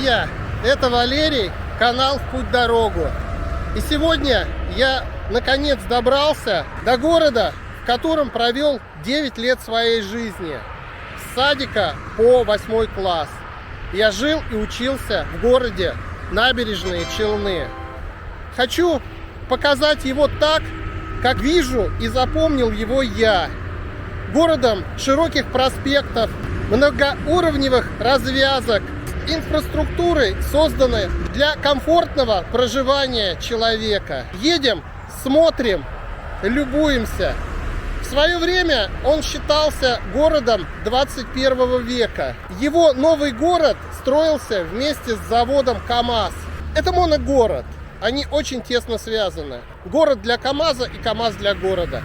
друзья! Это Валерий, канал «В путь-дорогу». И сегодня я наконец добрался до города, в котором провел 9 лет своей жизни. С садика по 8 класс. Я жил и учился в городе Набережные Челны. Хочу показать его так, как вижу и запомнил его я. Городом широких проспектов, многоуровневых развязок, инфраструктурой, созданной для комфортного проживания человека. Едем, смотрим, любуемся. В свое время он считался городом 21 века. Его новый город строился вместе с заводом КАМАЗ. Это моногород. Они очень тесно связаны. Город для КАМАЗа и КАМАЗ для города.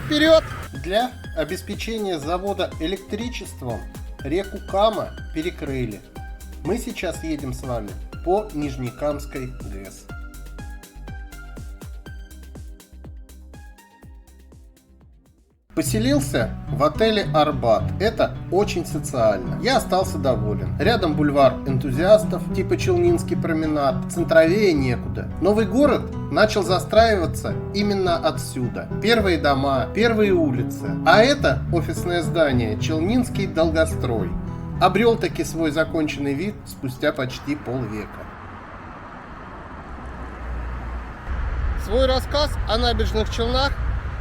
Вперед! Для обеспечения завода электричеством реку Кама перекрыли. Мы сейчас едем с вами по Нижнекамской ГЭС. Поселился в отеле «Арбат». Это очень социально. Я остался доволен. Рядом бульвар Энтузиастов, типа Челнинский променад. Центровее некуда. Новый город начал застраиваться именно отсюда. Первые дома, первые улицы. А это офисное здание Челнинский долгострой. Обрел таки свой законченный вид спустя почти полвека. Свой рассказ о Набережных Челнах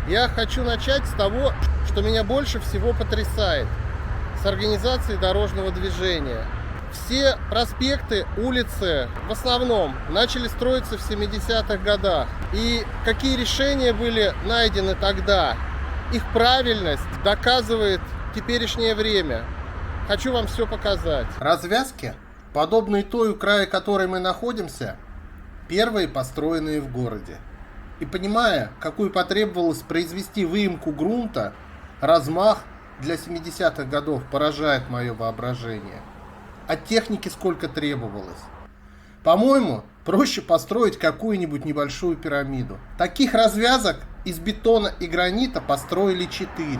я хочу начать с того, что меня больше всего потрясает. С организации дорожного движения. Все проспекты, улицы в основном начали строиться в 70-х годах. И какие решения были найдены тогда, их правильность доказывает теперешнее время. Хочу вам все показать. Развязки, подобные той, у края которой мы находимся, первые построенные в городе. И понимая, какую потребовалось произвести выемку грунта, размах для 70-х годов поражает мое воображение. От техники сколько требовалось. По-моему, проще построить какую-нибудь небольшую пирамиду. Таких развязок из бетона и гранита построили 4.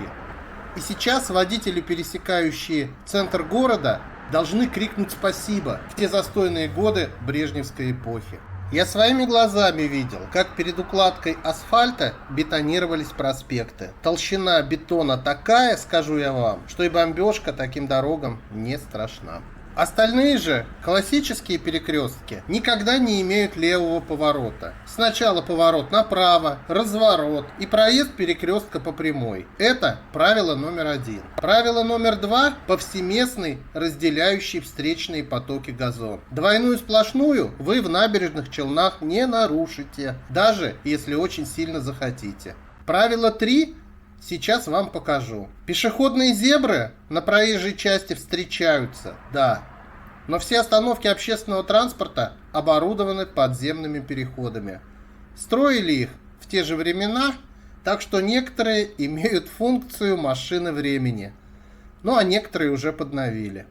И сейчас водители, пересекающие центр города, должны крикнуть спасибо в те застойные годы брежневской эпохи. Я своими глазами видел, как перед укладкой асфальта бетонировались проспекты. Толщина бетона такая, скажу я вам, что и бомбежка таким дорогам не страшна. Остальные же классические перекрестки никогда не имеют левого поворота. Сначала поворот направо, разворот и проезд перекрестка по прямой. Это правило номер 1. Правило номер 2 – повсеместный, разделяющий встречные потоки газон. Двойную сплошную вы в Набережных Челнах не нарушите, даже если очень сильно захотите. Правило 3 сейчас вам покажу. Пешеходные зебры на проезжей части встречаются, да. Но все остановки общественного транспорта оборудованы подземными переходами. Строили их в те же времена, так что некоторые имеют функцию машины времени. Ну а некоторые уже подновили.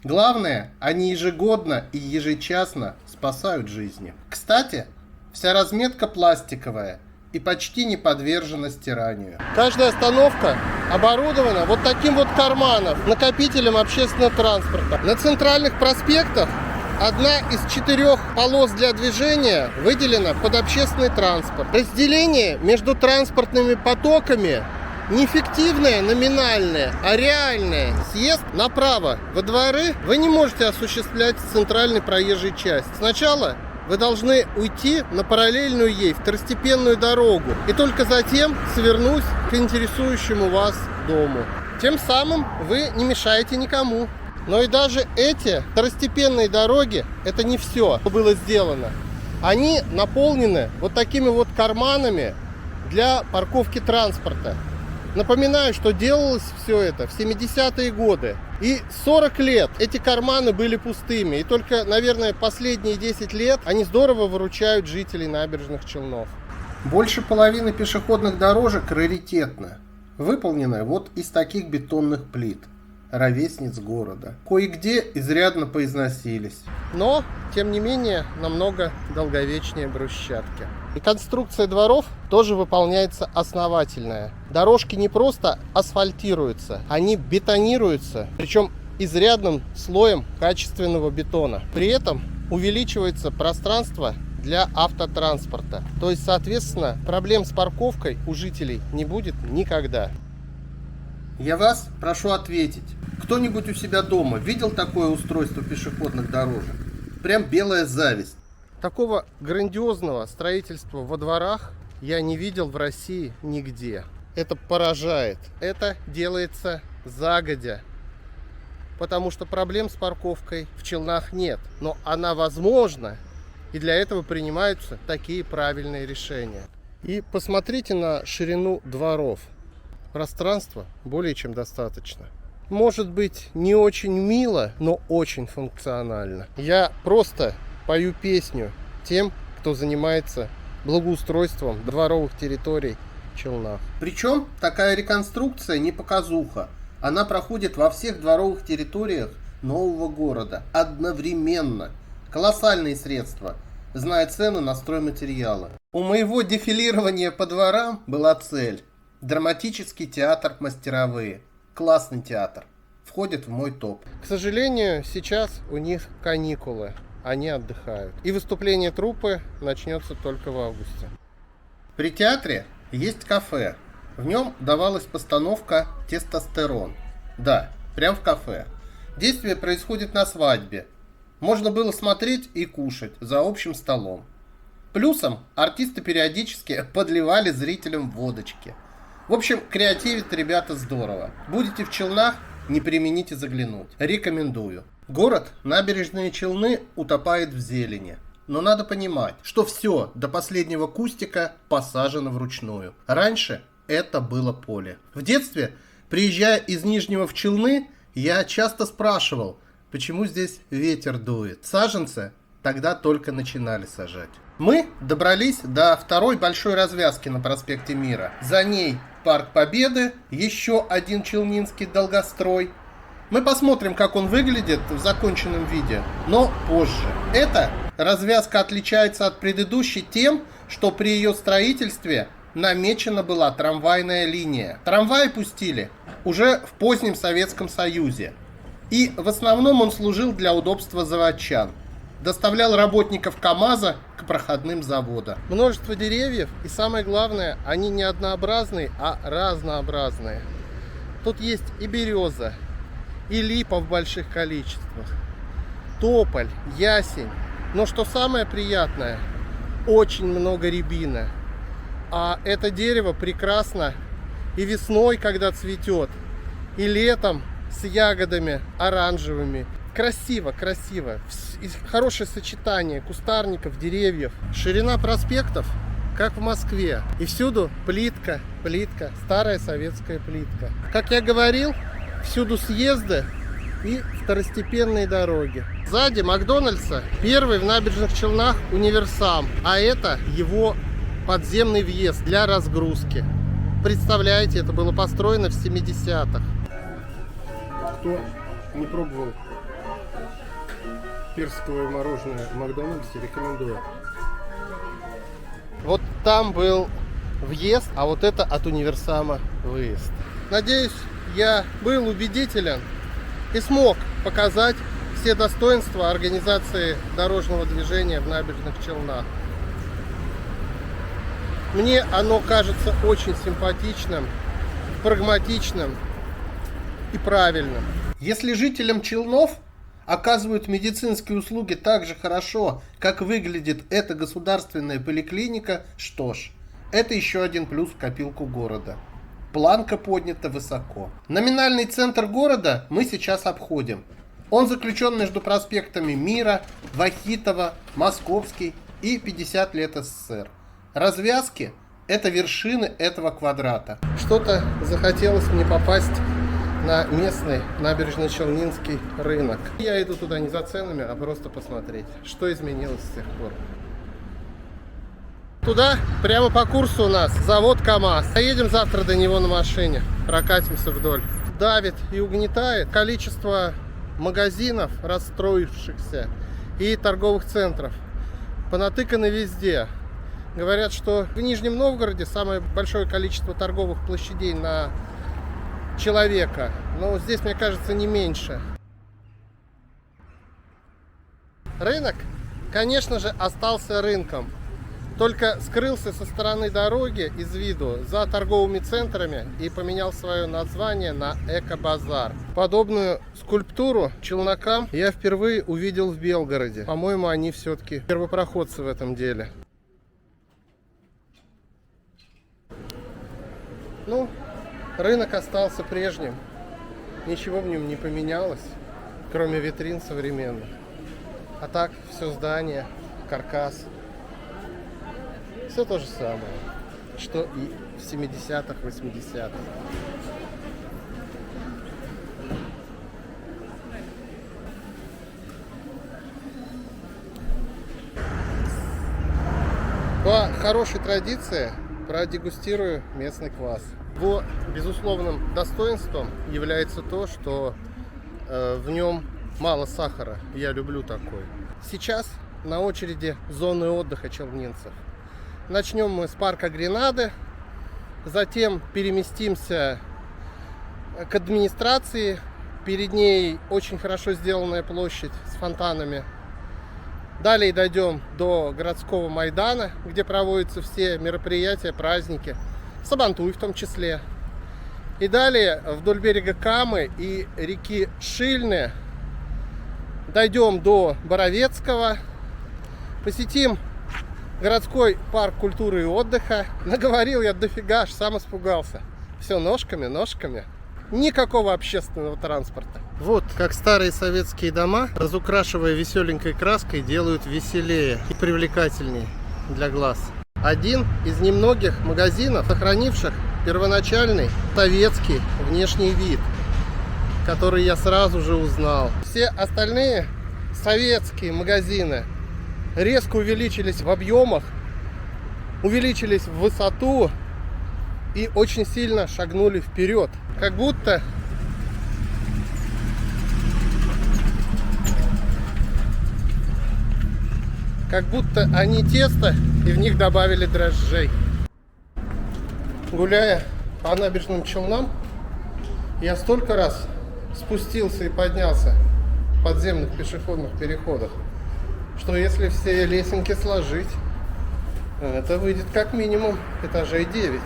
Главное, они ежегодно и ежечасно спасают жизни. Кстати, вся разметка пластиковая и почти не подвержена стиранию. Каждая остановка оборудована вот таким вот карманом, накопителем общественного транспорта. На центральных проспектах одна из 4 полос для движения выделена под общественный транспорт. Разделение между транспортными потоками не фиктивное, номинальное, а реальное. Съезд направо во дворы вы не можете осуществлять с центральной проезжей части. Сначала вы должны уйти на параллельную ей второстепенную дорогу и только затем свернуть к интересующему вас дому. Тем самым вы не мешаете никому. Но и даже эти второстепенные дороги – это не все, что было сделано. Они наполнены вот такими вот карманами для парковки транспорта. Напоминаю, что делалось все это в 70-е годы. И 40 лет эти карманы были пустыми. И только, наверное, последние 10 лет они здорово выручают жителей Набережных Челнов. Больше половины пешеходных дорожек раритетно. Выполнены вот из таких бетонных плит. Ровесниц города. Кое-где изрядно поизносились. Но, тем не менее, намного долговечнее брусчатки. Реконструкция дворов тоже выполняется основательная. Дорожки не просто асфальтируются, они бетонируются. Причем изрядным слоем качественного бетона. При этом увеличивается пространство для автотранспорта. То есть, соответственно, проблем с парковкой у жителей не будет никогда. Я вас прошу ответить. Кто-нибудь у себя дома видел такое устройство пешеходных дорожек? Прям белая зависть. Такого грандиозного строительства во дворах я не видел в России нигде. Это поражает. Это делается загодя. Потому что проблем с парковкой в Челнах нет. Но она возможна. И для этого принимаются такие правильные решения. И посмотрите на ширину дворов. Пространства более чем достаточно. Может быть, не очень мило, но очень функционально. Я просто пою песню тем, кто занимается благоустройством дворовых территорий в Челнах. Причем такая реконструкция не показуха. Она проходит во всех дворовых территориях нового города одновременно. Колоссальные средства, зная цены на стройматериалы. У моего дефилирования по дворам была цель. Драматический театр «Мастеровые». Классный театр. Входит в мой топ. К сожалению, сейчас у них каникулы. Они отдыхают. И выступление труппы начнется только в августе. При театре есть кафе. В нем давалась постановка «Тестостерон». Да, прям в кафе. Действие происходит на свадьбе. Можно было смотреть и кушать за общим столом. Плюсом артисты периодически подливали зрителям водочки. В общем, креативят ребята здорово. Будете в Челнах, не премините заглянуть. Рекомендую. Город Набережные Челны утопает в зелени. Но надо понимать, что все до последнего кустика посажено вручную. Раньше это было поле. В детстве, приезжая из Нижнего в Челны, я часто спрашивал, почему здесь ветер дует. Саженцы тогда только начинали сажать. Мы добрались до второй большой развязки на проспекте Мира. За ней Парк Победы, еще один челнинский долгострой. Мы посмотрим, как он выглядит в законченном виде, но позже. Эта развязка отличается от предыдущей тем, что при ее строительстве намечена была трамвайная линия. Трамваи пустили уже в позднем Советском Союзе. И в основном он служил для удобства заводчан. Доставлял работников КАМАЗа к проходным завода. Множество деревьев, и самое главное, они не однообразные, а разнообразные. Тут есть и береза, и липа в больших количествах, тополь, ясень. Но что самое приятное, очень много рябины. А это дерево прекрасно и весной, когда цветет, и летом с ягодами оранжевыми. Красиво, красиво. Хорошее сочетание кустарников, деревьев. Ширина проспектов, как в Москве. И всюду плитка, плитка, старая советская плитка. Как я говорил, всюду съезды и второстепенные дороги. Сзади Макдональдса первый в Набережных Челнах универсам. А это его подземный въезд для разгрузки. Представляете, это было построено в 70-х. Кто не пробовал персиковое мороженое в Макдональдсе, рекомендую. Вот там был въезд, а вот это от универсама выезд. Надеюсь, я был убедителен и смог показать все достоинства организации дорожного движения в Набережных Челнах. Мне оно кажется очень симпатичным, прагматичным и правильным. Если жителям Челнов оказывают медицинские услуги так же хорошо, как выглядит эта государственная поликлиника, что ж, это еще один плюс в копилку города. Планка поднята высоко. Номинальный центр города мы сейчас обходим. Он заключен между проспектами Мира, Вахитова, Московский и 50 лет СССР. Развязки – это вершины этого квадрата. Что-то захотелось мне попасть на местный набережно-челнинский рынок. Я иду туда не за ценами, а просто посмотреть, что изменилось с тех пор. Туда, прямо по курсу у нас, завод КАМАЗ. Поедем завтра до него на машине, прокатимся вдоль. Давит и угнетает количество магазинов, расстроившихся, и торговых центров. Понатыканы везде. Говорят, что в Нижнем Новгороде самое большое количество торговых площадей на человека. Но здесь, мне кажется, не меньше. Рынок, конечно же, остался рынком, только скрылся со стороны дороги из виду за торговыми центрами и поменял свое название на эко-базар. Подобную скульптуру челнокам я впервые увидел в Белгороде. По-моему, они все-таки первопроходцы в этом деле. Ну, рынок остался прежним. Ничего в нем не поменялось, кроме витрин современных. А так, все здание, каркас. Все то же самое, что и в 70-х, 80-х. По хорошей традиции продегустирую местный квас. Его безусловным достоинством является то, что в нем мало сахара. Я люблю такой. Сейчас на очереди зоны отдыха челнинцев. Начнем мы с парка Гренады, затем переместимся к администрации. Перед ней очень хорошо сделанная площадь с фонтанами. Далее дойдем до городского Майдана, где проводятся все мероприятия, праздники, Сабантуй в том числе. И далее вдоль берега Камы и реки Шильны дойдем до Боровецкого, посетим городской парк культуры и отдыха. Наговорил я дофига, аж сам испугался. Все ножками, ножками. Никакого общественного транспорта. Вот как старые советские дома, разукрашивая веселенькой краской, делают веселее и привлекательнее для глаз. Один из немногих магазинов, сохранивших первоначальный советский внешний вид, который я сразу же узнал. Все остальные советские магазины резко увеличились в объемах, увеличились в высоту и очень сильно шагнули вперед. Как будто они тесто и в них добавили дрожжей. Гуляя по набережным Челнам, я столько раз спустился и поднялся в подземных пешеходных переходах, что если все лесенки сложить, это выйдет как минимум этажей 9.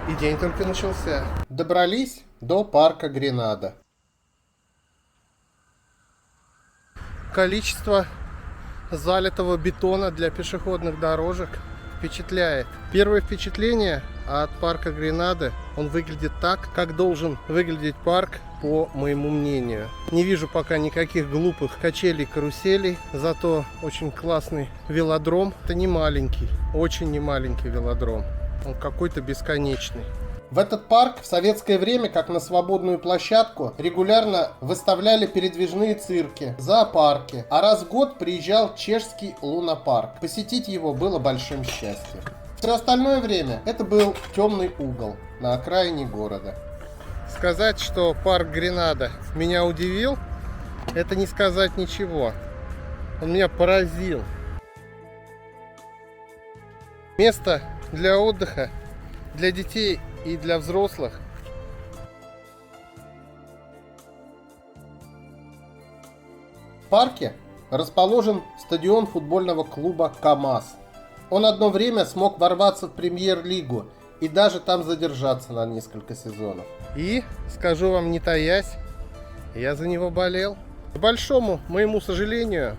И день только начался. Добрались до парка Гренада. Количество залитого бетона для пешеходных дорожек впечатляет. Первое впечатление от парка Гренады: он выглядит так, как должен выглядеть парк, по моему мнению. Не вижу пока никаких глупых качелей, каруселей, зато очень классный велодром. Это не маленький, очень не маленький велодром. Он какой-то бесконечный. В этот парк в советское время, как на свободную площадку, регулярно выставляли передвижные цирки, зоопарки, а раз в год приезжал чешский лунопарк. Посетить его было большим счастьем. Все остальное время это был темный угол на окраине города. Сказать, что парк Гренада меня удивил, это не сказать ничего. Он меня поразил. Место для отдыха, для детей и для взрослых. В парке расположен стадион футбольного клуба КамАЗ. Он одно время смог ворваться в премьер-лигу и даже там задержаться на несколько сезонов. И, скажу вам не таясь, я за него болел. К большому моему сожалению,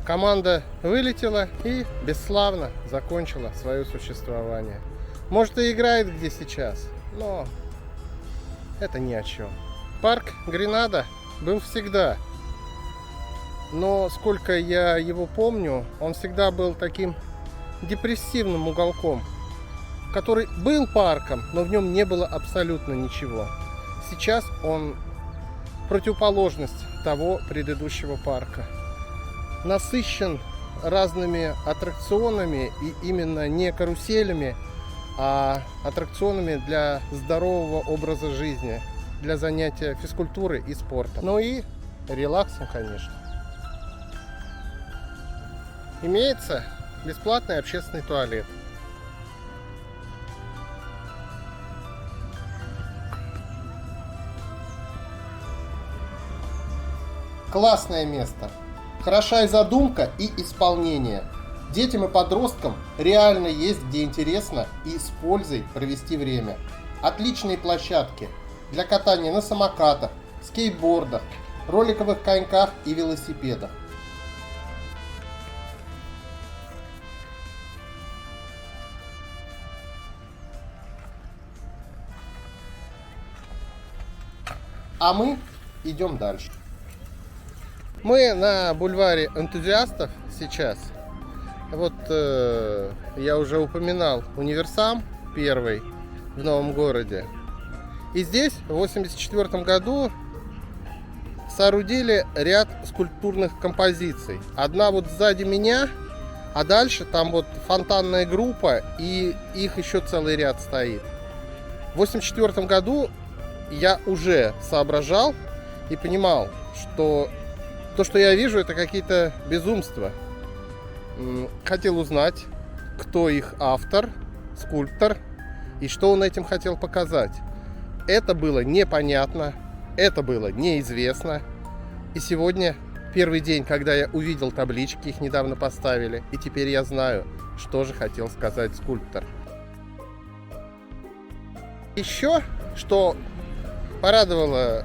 команда вылетела и бесславно закончила свое существование. Может, и играет где сейчас, но это ни о чем. Парк Гренада был всегда. Но сколько я его помню, он всегда был таким депрессивным уголком, который был парком, но в нем не было абсолютно ничего. Сейчас он противоположность того предыдущего парка. Насыщен разными аттракционами, и именно не каруселями, а аттракционами для здорового образа жизни, для занятия физкультурой и спортом. Ну и релаксом, конечно. Имеется бесплатный общественный туалет. Классное место. Хороша и задумка, и исполнение. Детям и подросткам реально есть где интересно и с пользой провести время. Отличные площадки для катания на самокатах, скейтбордах, роликовых коньках и велосипедах. А мы идем дальше. Мы на бульваре Энтузиастов сейчас. Вот я уже упоминал универсам первый в Новом городе. И здесь в 1984 году соорудили ряд скульптурных композиций. Одна вот сзади меня, а дальше там вот фонтанная группа, и их еще целый ряд стоит. В 1984 году я уже соображал и понимал, что то, что я вижу, это какие-то безумства. Хотел узнать, кто их автор, скульптор, и что он этим хотел показать. Это было непонятно, это было неизвестно. И сегодня первый день, когда я увидел таблички, их недавно поставили, и теперь я знаю, что же хотел сказать скульптор. Еще, что порадовало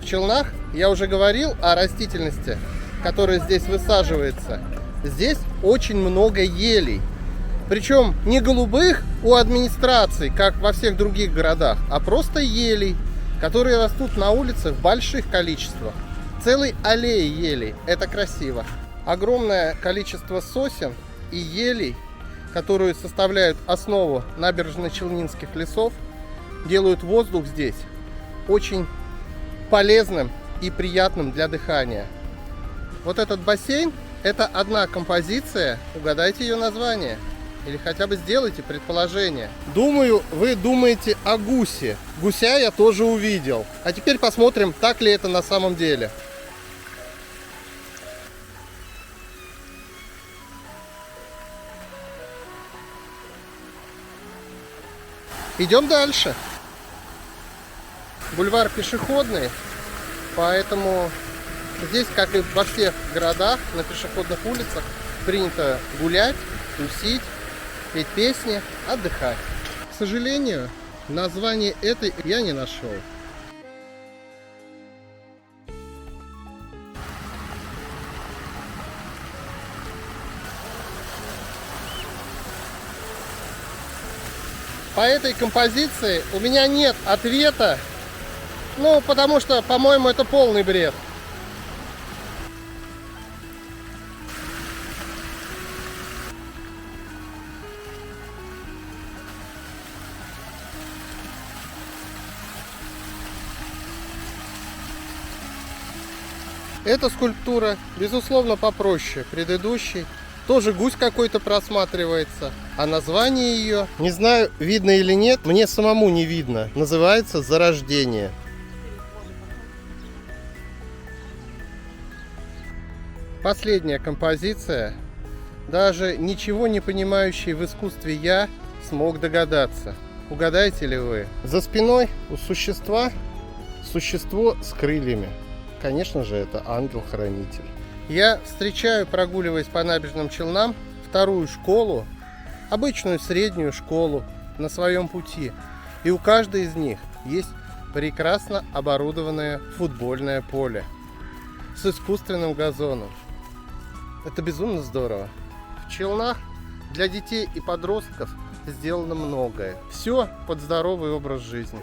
в Челнах, я уже говорил о растительности, которая здесь высаживается. Здесь очень много елей. Причем не голубых у администрации, как во всех других городах, а просто елей, которые растут на улице в больших количествах. Целые аллеи елей. Это красиво. Огромное количество сосен и елей, которые составляют основу набережно-челнинских лесов, делают воздух здесь очень полезным и приятным для дыхания. Вот этот бассейн — это одна композиция. Угадайте ее название. Или хотя бы сделайте предположение. Думаю, вы думаете о гусе. Гуся я тоже увидел. А теперь посмотрим, так ли это на самом деле. Идем дальше. Бульвар пешеходный, поэтому здесь, как и во всех городах, на пешеходных улицах принято гулять, тусить, петь песни, отдыхать. К сожалению, название этой я не нашел. По этой композиции у меня нет ответа, ну, потому что, по-моему, это полный бред. Эта скульптура, безусловно, попроще предыдущей. Тоже гусь какой-то просматривается. А название ее, не знаю, видно или нет, мне самому не видно. Называется «Зарождение». Последняя композиция. Даже ничего не понимающий в искусстве я смог догадаться. Угадаете ли вы? За спиной у существа существо с крыльями. Конечно же, это ангел-хранитель. Я встречаю, прогуливаясь по набережным Челнам, вторую школу, обычную среднюю школу на своем пути. И у каждой из них есть прекрасно оборудованное футбольное поле с искусственным газоном. Это безумно здорово. В Челнах для детей и подростков сделано многое. Все под здоровый образ жизни.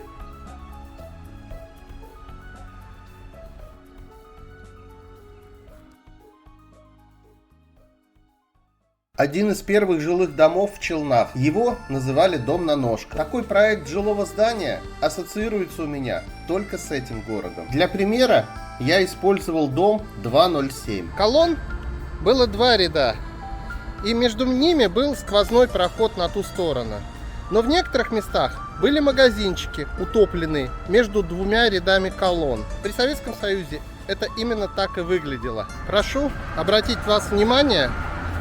Один из первых жилых домов в Челнах. Его называли «Дом на ножках». Такой проект жилого здания ассоциируется у меня только с этим городом. Для примера я использовал дом 207. Колонн было 2 ряда, и между ними был сквозной проход на ту сторону. Но в некоторых местах были магазинчики, утопленные между 2 рядами колонн. При Советском Союзе это именно так и выглядело. Прошу обратить вас внимание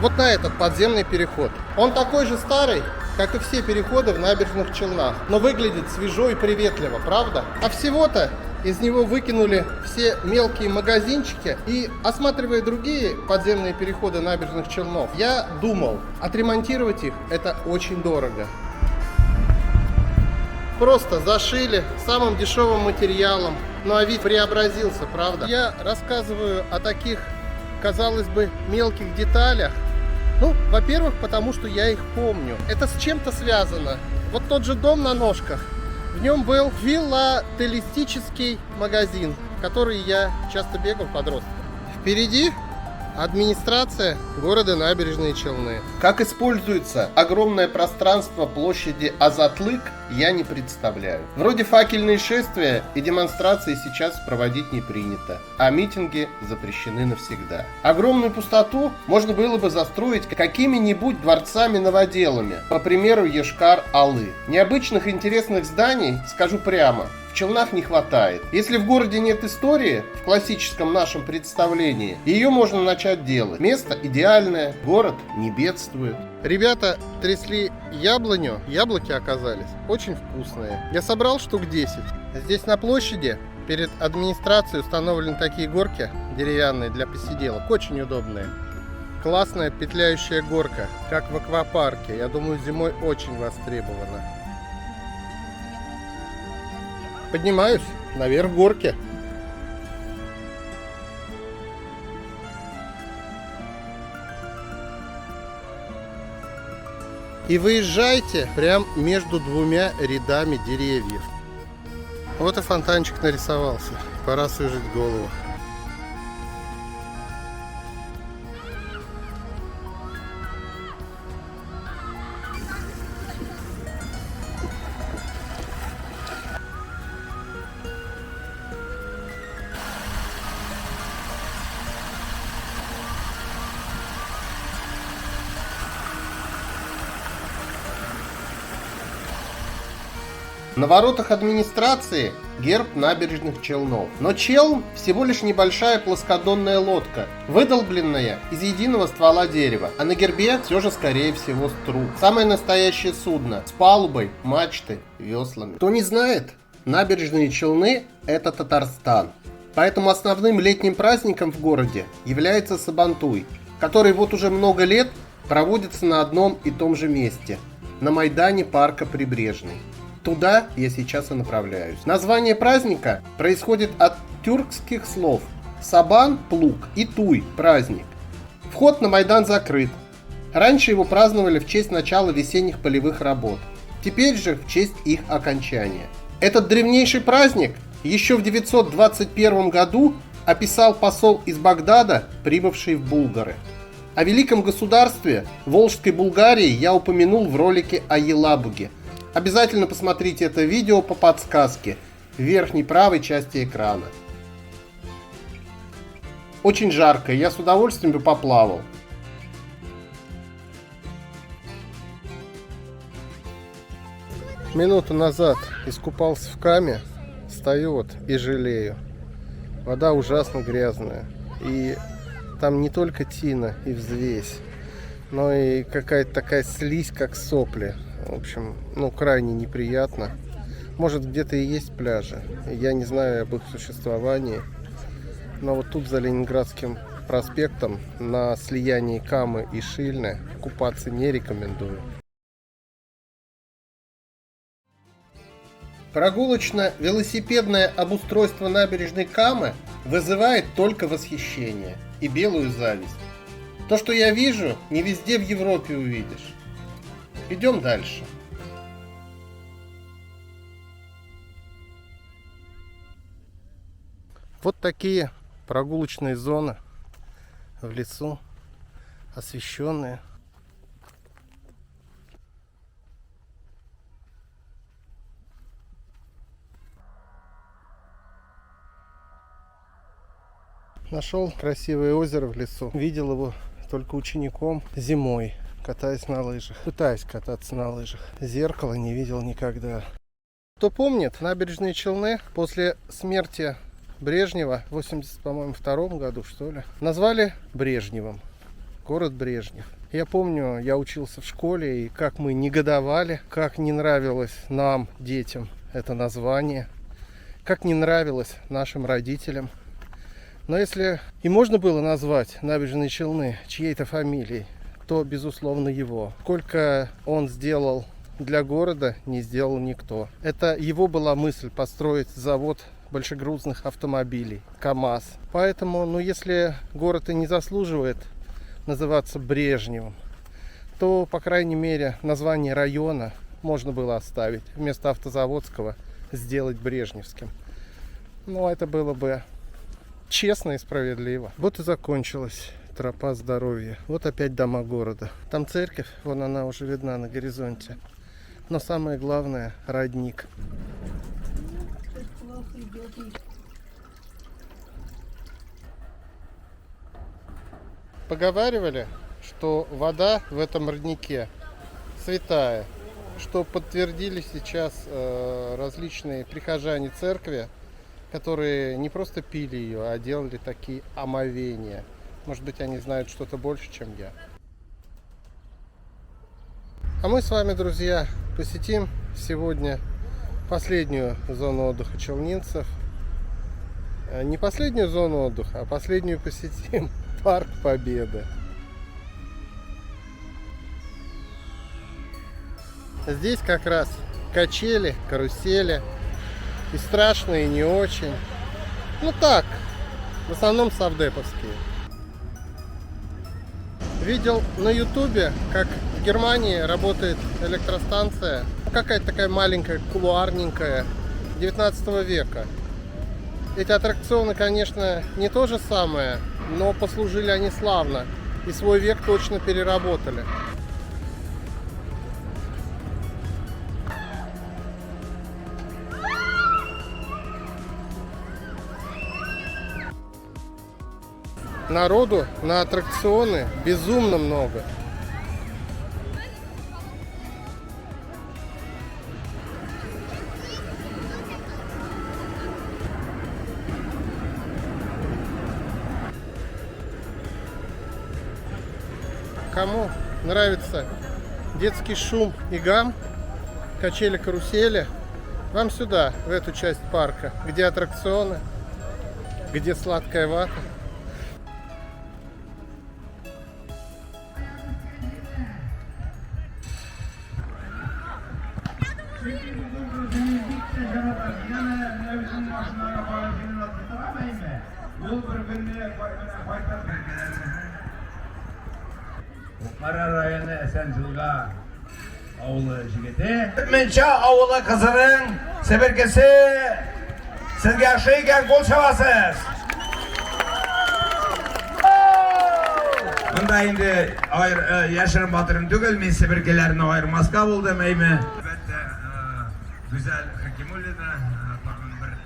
вот на этот подземный переход. Он такой же старый, как и все переходы в набережных Челнах, но выглядит свежо и приветливо, правда? А всего-то Из него выкинули все мелкие магазинчики. И осматривая другие подземные переходы набережных Челнов, я думал, отремонтировать их это очень дорого. Просто зашили самым дешевым материалом. Ну а вид преобразился, правда? Я рассказываю о таких, казалось бы, мелких деталях. Ну, во-первых, потому что я их помню. Это с чем-то связано. Вот тот же дом на ножках. В нем был филателистический магазин, в который я часто бегал подростком. Впереди администрация города Набережные Челны. Как используется огромное пространство площади Азатлык, я не представляю. Вроде факельные шествия и демонстрации сейчас проводить не принято, а митинги запрещены навсегда. Огромную пустоту можно было бы застроить какими-нибудь дворцами-новоделами, по примеру Йошкар-Олы. Необычных интересных зданий, скажу прямо, в Челнах не хватает. Если в городе нет истории, в классическом нашем представлении, ее можно начать делать. Место идеальное, город не бедствует. Ребята трясли яблоню, яблоки оказались очень вкусные. Я собрал штук 10. Здесь на площади перед администрацией установлены такие горки деревянные для посиделок, очень удобные. Классная петляющая горка, как в аквапарке. Я думаю, зимой очень востребована. Поднимаюсь наверх горки. И выезжайте прям между двумя рядами деревьев. Вот и фонтанчик нарисовался. Пора сужить голову. На воротах администрации герб набережных Челнов. Но Челн всего лишь небольшая плоскодонная лодка, выдолбленная из единого ствола дерева. А на гербе все же скорее всего струк. Самое настоящее судно с палубой, мачтой, веслами. Кто не знает, набережные Челны — это Татарстан. Поэтому основным летним праздником в городе является Сабантуй, который вот уже много лет проводится на одном и том же месте — на Майдане Парка Прибрежный. Туда я сейчас и направляюсь. Название праздника происходит от тюркских слов «сабан» – плуг и «туй» – праздник. Вход на Майдан закрыт. Раньше его праздновали в честь начала весенних полевых работ. Теперь же в честь их окончания. Этот древнейший праздник еще в 921 году описал посол из Багдада, прибывший в Булгары. О великом государстве Волжской Булгарии я упомянул в ролике о Елабуге. Обязательно посмотрите это видео по подсказке в верхней правой части экрана. Очень жарко, я с удовольствием бы поплавал. Минуту назад искупался в Каме, стою вот и жалею. Вода ужасно грязная. И там не только тина и взвесь, но и какая-то такая слизь, как сопли. В общем, крайне неприятно. Может, где-то и есть пляжи. Я не знаю об их существовании. Но вот тут за Ленинградским проспектом на слиянии Камы и Шильны купаться не рекомендую. Прогулочно-велосипедное обустройство набережной Камы вызывает только восхищение и белую зависть. То, что я вижу, не везде в Европе увидишь. Идем дальше. Вот такие прогулочные зоны в лесу, освещенные. Нашел красивое озеро в лесу. Видел его только учеником зимой, катаясь на лыжах. Пытаюсь кататься на лыжах. Зеркала не видел никогда. Кто помнит, набережные Челны после смерти Брежнева в 82 году, что ли, назвали Брежневым. Город Брежнев. Я помню, я учился в школе, и как мы негодовали, как не нравилось нам, детям, это название. как не нравилось нашим родителям. Но если и можно было назвать Набережные Челны чьей-то фамилией, то, безусловно, его. Сколько он сделал для города, не сделал никто. Это его была мысль построить завод большегрузных автомобилей, КАМАЗ. Поэтому, если город и не заслуживает называться Брежневым, то, по крайней мере, название района можно было оставить. Вместо автозаводского сделать брежневским. Это было бы честно и справедливо. Вот и закончилась тропа здоровья. Вот опять дома города. Там церковь, вон она уже видна на горизонте. Но самое главное — родник. Поговаривали, что вода в этом роднике святая, что подтвердили сейчас различные прихожане церкви, которые не просто пили ее, а делали такие омовения. Может быть, они знают что-то больше, чем я. А мы с вами, друзья, посетим сегодня последнюю зону отдыха челнинцев. Не последнюю зону отдыха, а последнюю посетим — Парк Победы. Здесь как раз качели, карусели. И страшные, и не очень. Так, в основном совдеповские. Видел на ютубе, как в Германии работает электростанция. Какая-то такая маленькая, кулуарненькая, 19 века. Эти аттракционы, конечно, не то же самое, но послужили они славно. И свой век точно переработали. Народу на аттракционы безумно много. Кому нравится детский шум и гам, качели-карусели, вам сюда, в эту часть парка, где аттракционы, где сладкая вата. Қара районы Әсәнжылға ауылы жігіті. Менше ауылы қызының сібіркесі сізге ашы екен қол шабасыз. Мұнда енді яшырын батырым түгіл, мен сібіркелеріне айырмасқа болдым, әйме. Güzel Hakimulli'de bakın bir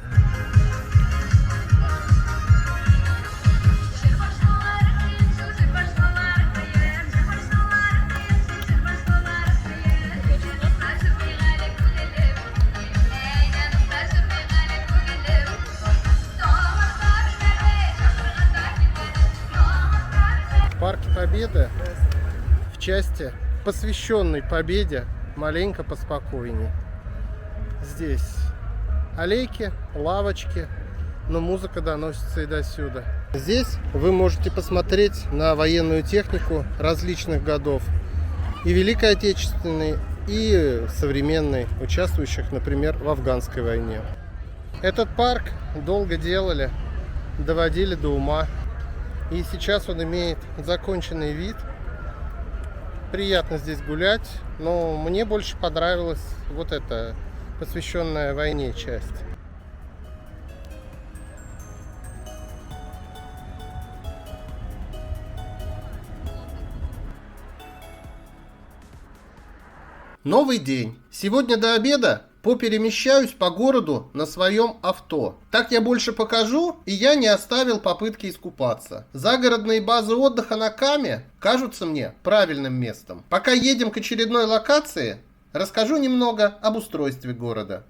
Парк Победы в части, посвященной Победе, маленько поспокойней. Здесь аллейки, лавочки, но музыка доносится и до сюда. Здесь вы можете посмотреть на военную технику различных годов, и Великой Отечественной, и современной, участвующих, например, в Афганской войне. Этот парк долго делали, доводили до ума, и сейчас он имеет законченный вид. Приятно здесь гулять, но мне больше понравилась вот эта посвященная войне часть. Новый день. Сегодня до обеда поперемещаюсь по городу на своем авто. Так я больше покажу, и я не оставил попытки искупаться. Загородные базы отдыха на Каме кажутся мне правильным местом. Пока едем к очередной локации, расскажу немного об устройстве города.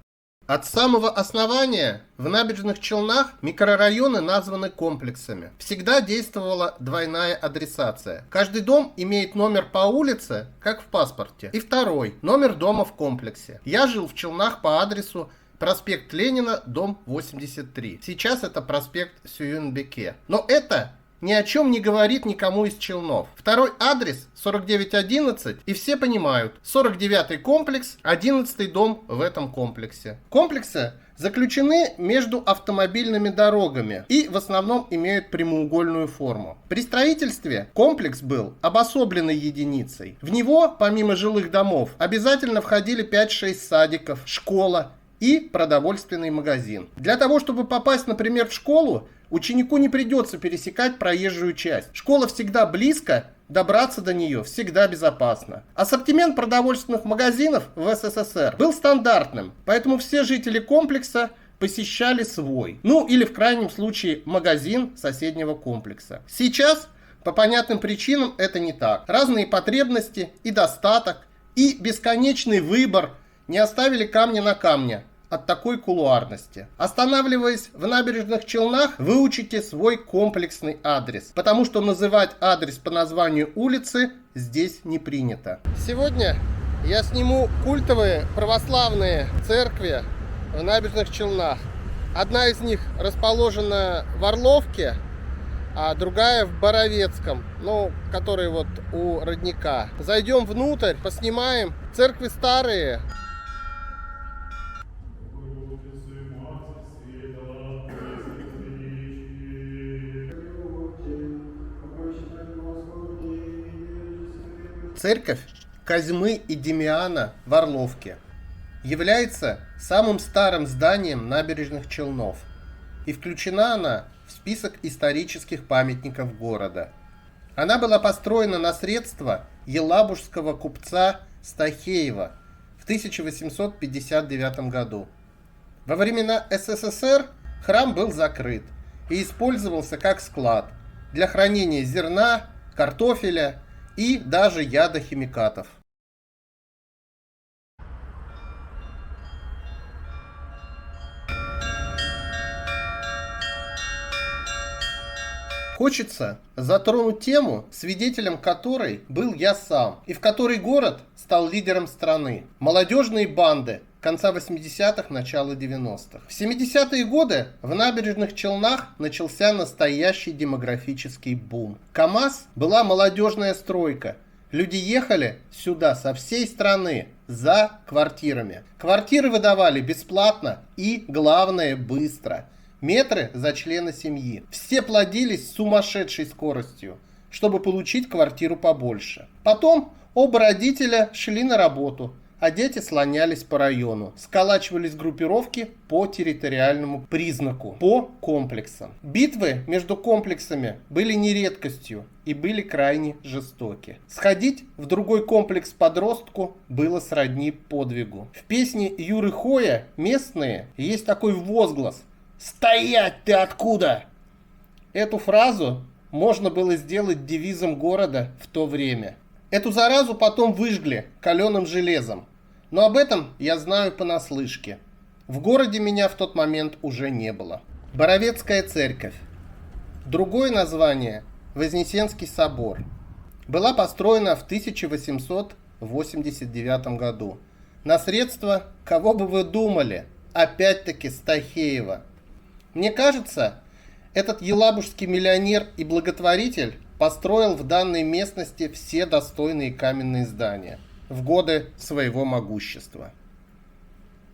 От самого основания в Набережных Челнах микрорайоны названы комплексами. Всегда действовала двойная адресация. Каждый дом имеет номер по улице, как в паспорте, и второй – номер дома в комплексе. Я жил в Челнах по адресу Проспект Ленина, дом 83. Сейчас это проспект Сююнбеке. Но это ни о чем не говорит никому из Челнов. Второй адрес 4911, и все понимают, 49-й комплекс, 11-й дом в этом комплексе. Комплексы заключены между автомобильными дорогами и в основном имеют прямоугольную форму. При строительстве комплекс был обособленной единицей. В него, помимо жилых домов, обязательно входили 5-6 садиков, школа и продовольственный магазин. Для того, чтобы попасть, например, в школу, ученику не придется пересекать проезжую часть. Школа всегда близко, добраться до нее всегда безопасно. Ассортимент продовольственных магазинов в СССР был стандартным, поэтому все жители комплекса посещали свой. Ну или в крайнем случае магазин соседнего комплекса. Сейчас по понятным причинам это не так. Разные потребности и достаток, и бесконечный выбор не оставили камня на камне от такой кулуарности. Останавливаясь в Набережных Челнах, выучите свой комплексный адрес, потому что называть адрес по названию улицы здесь не принято. Сегодня я сниму культовые православные церкви в Набережных Челнах. Одна из них расположена в Орловке, а другая в Боровецком, который вот у родника. Зайдем внутрь, поснимаем. Церкви старые. Церковь Козьмы и Демиана в Орловке является самым старым зданием Набережных Челнов, и включена она в список исторических памятников города. Она была построена на средства елабужского купца Стахеева в 1859 году. Во времена СССР храм был закрыт и использовался как склад для хранения зерна, картофеля и даже ядохимикатов. Хочется затронуть тему, свидетелем которой был я сам, и в которой город стал лидером страны. Молодежные банды конца 80-х, начала 90-х. В 70-е годы в Набережных Челнах начался настоящий демографический бум. КамАЗ была молодежная стройка. Люди ехали сюда со всей страны за квартирами. Квартиры выдавали бесплатно и, главное, быстро. Метры за члена семьи. Все плодились с сумасшедшей скоростью, чтобы получить квартиру побольше. Потом оба родителя шли на работу, а дети слонялись по району, сколачивались группировки по территориальному признаку, по комплексам. Битвы между комплексами были не редкостью и были крайне жестоки. Сходить в другой комплекс подростку было сродни подвигу. В песне Юры Хоя «Местные» есть такой возглас: «Стоять, ты откуда?». Эту фразу можно было сделать девизом города в то время. Эту заразу потом выжгли каленым железом. Но об этом я знаю понаслышке. В городе меня в тот момент уже не было. Боровецкая церковь. Другое название – Вознесенский собор. Была построена в 1889 году. На средства, кого бы вы думали, опять-таки Стахеева. Мне кажется, этот елабужский миллионер и благотворитель построил в данной местности все достойные каменные здания в годы своего могущества.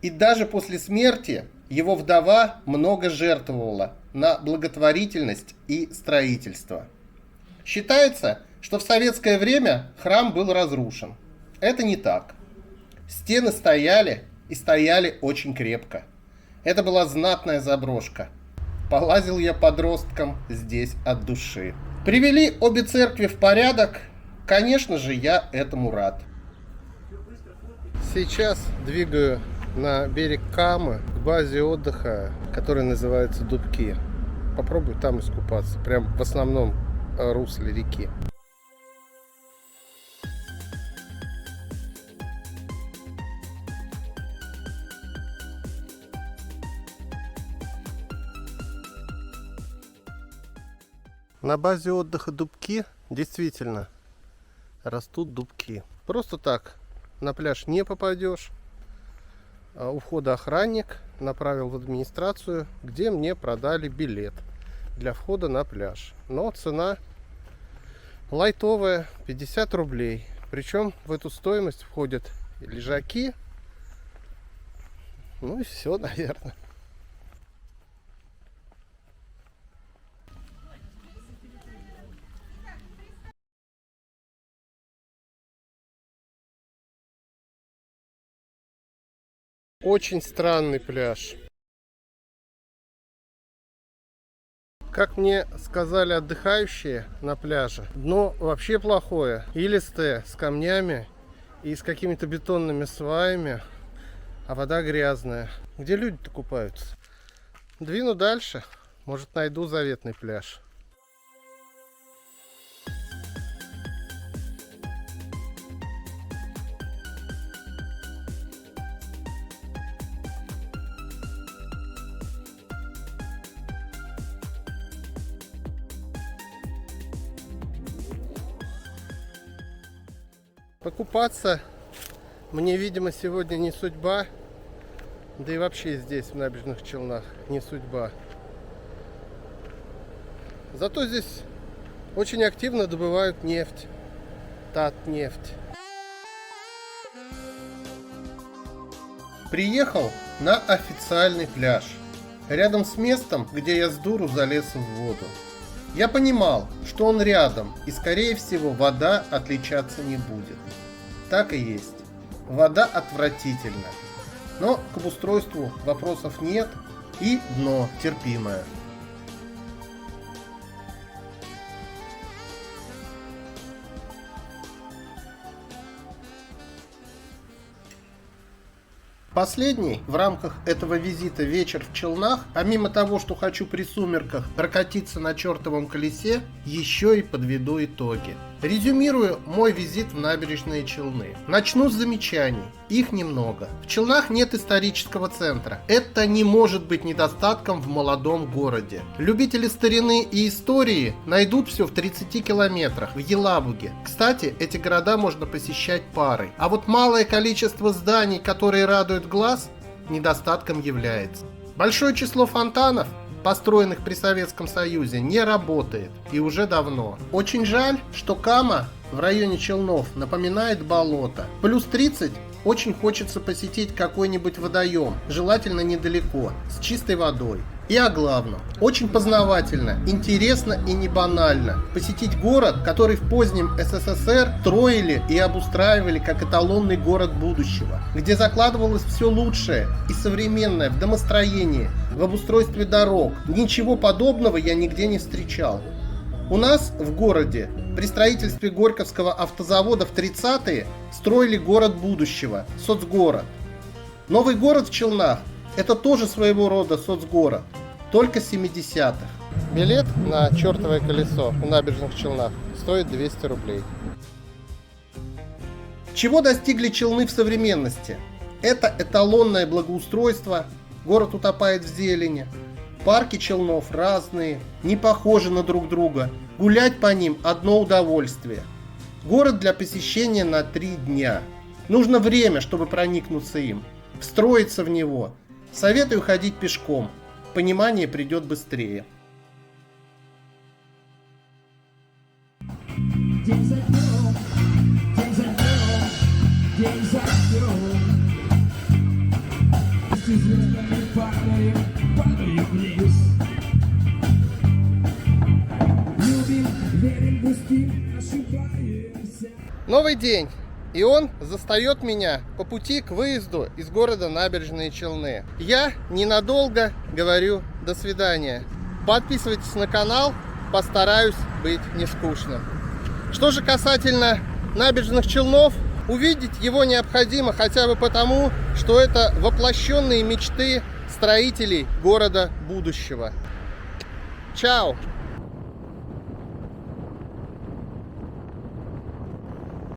И даже после смерти его вдова много жертвовала на благотворительность и строительство. Считается, что в советское время храм был разрушен. Это не так. Стены стояли и стояли очень крепко. Это была знатная заброшка. Полазил я подростком здесь от души. Привели обе церкви в порядок. Конечно же, я этому рад. Сейчас двигаю на берег Камы, к базе отдыха, которая называется Дубки. Попробую там искупаться, прям в основном русле реки. На базе отдыха Дубки действительно растут дубки. Просто так на пляж не попадешь. У входа охранник направил в администрацию, где мне продали билет для входа на пляж. Но цена лайтовая, 50 рублей. Причем в эту стоимость входят лежаки. Ну и все, наверное. Очень странный пляж. Как мне сказали отдыхающие на пляже, дно вообще плохое, илистое, с камнями и с какими-то бетонными сваями, а вода грязная. Где люди-то купаются? Двину дальше, может, найду заветный пляж. Покупаться мне, видимо, сегодня не судьба, да и вообще здесь, в Набережных Челнах, не судьба. Зато здесь очень активно добывают нефть, Татнефть. Приехал на официальный пляж, рядом с местом, где я с дуру залез в воду. Я понимал, что он рядом, и, скорее всего, вода отличаться не будет. Так и есть. Вода отвратительна. Но к обустройству вопросов нет, и дно терпимое. Последний в рамках этого визита вечер в Челнах, помимо того, что хочу при сумерках прокатиться на чертовом колесе, еще и подведу итоги. Резюмирую мой визит в Набережные Челны. Начну с замечаний. Их немного. В Челнах нет исторического центра. Это не может быть недостатком в молодом городе. Любители старины и истории найдут все в 30 километрах, в Елабуге. Кстати, эти города можно посещать парой. А вот малое количество зданий, которые радуют глаз, недостатком является. Большое число фонтанов, построенных при Советском Союзе, не работает. И уже давно. Очень жаль, что Кама в районе Челнов напоминает болото. Плюс 30 очень хочется посетить какой-нибудь водоем, желательно недалеко, с чистой водой. И о главном. Очень познавательно, интересно и не банально посетить город, который в позднем СССР строили и обустраивали как эталонный город будущего, где закладывалось все лучшее и современное в домостроении, в обустройстве дорог. Ничего подобного я нигде не встречал. У нас в городе при строительстве Горьковского автозавода в 30-е строили город будущего, соцгород. Новый город в Челнах — это тоже своего рода соцгород, только 70-х. Билет на чертовое колесо в Набережных Челнах стоит 200 рублей. Чего достигли Челны в современности? Это эталонное благоустройство, город утопает в зелени. Парки Челнов разные, не похожи на друг друга. Гулять по ним одно удовольствие. Город для посещения на 3 дня. Нужно время, чтобы проникнуться им, встроиться в него. Советую ходить пешком. Понимание придет быстрее. День за днем, день за днем, день за днем. Звездами падаем вниз. Любим, верим, грустим, ошибаемся. Новый день. И он застает меня по пути к выезду из города Набережные Челны. Я ненадолго говорю до свидания. Подписывайтесь на канал, постараюсь быть не скучным. Что же касательно Набережных Челнов, увидеть его необходимо хотя бы потому, что это воплощенные мечты строителей города будущего. Чао!